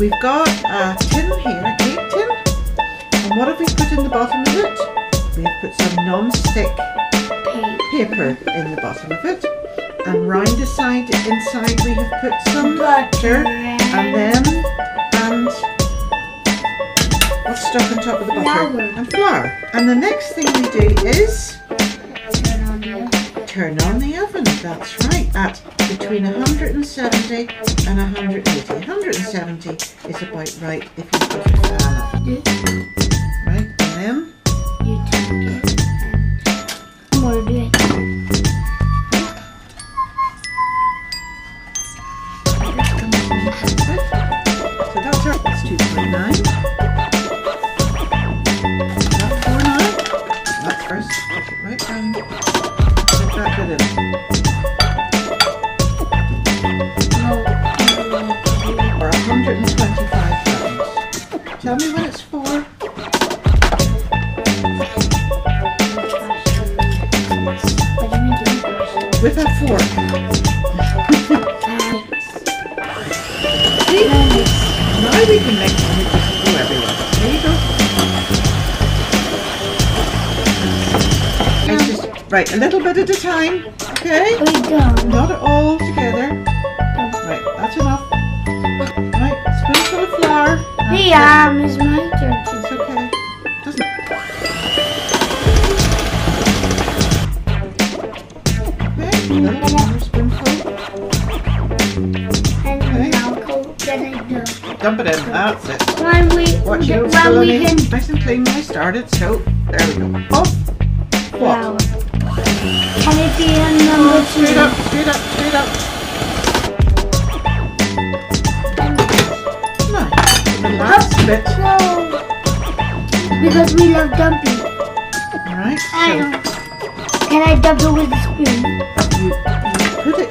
we've got a tin here, a cake tin. And what have we put in the bottom of it? We've put some non-stick paper in the bottom of it. And round the side, inside we have put some butter. And what's stuck on top of the butter? And flour. And the next thing we do is turn on the oven. That's right, at between 170 and 180. 170 is about right if you put it fan up. Right, and then you take it and mold it. So that's 2.9. That's 4 now. That's first. Push it right down. Put that bit in. Or 125 grams. Tell me when it's 4. With a fork. See? Now we can mix and it doesn't go everywhere. There you go. It's just, right, a little bit at a time. Okay? Not all together. Right, that's enough. Right, spoonful of flour. It's my turn. It's okay. Doesn't. Okay, a little more spoonful. And now Dump it in. That's it. when Can nice and clean when I started. So there we go. Off. flour. Can it be a number 2? Straight up, straight up, straight up. Nice. The last bit. No. Because we love dumping. Alright, I so don't. Can I dump it with a spoon? you put it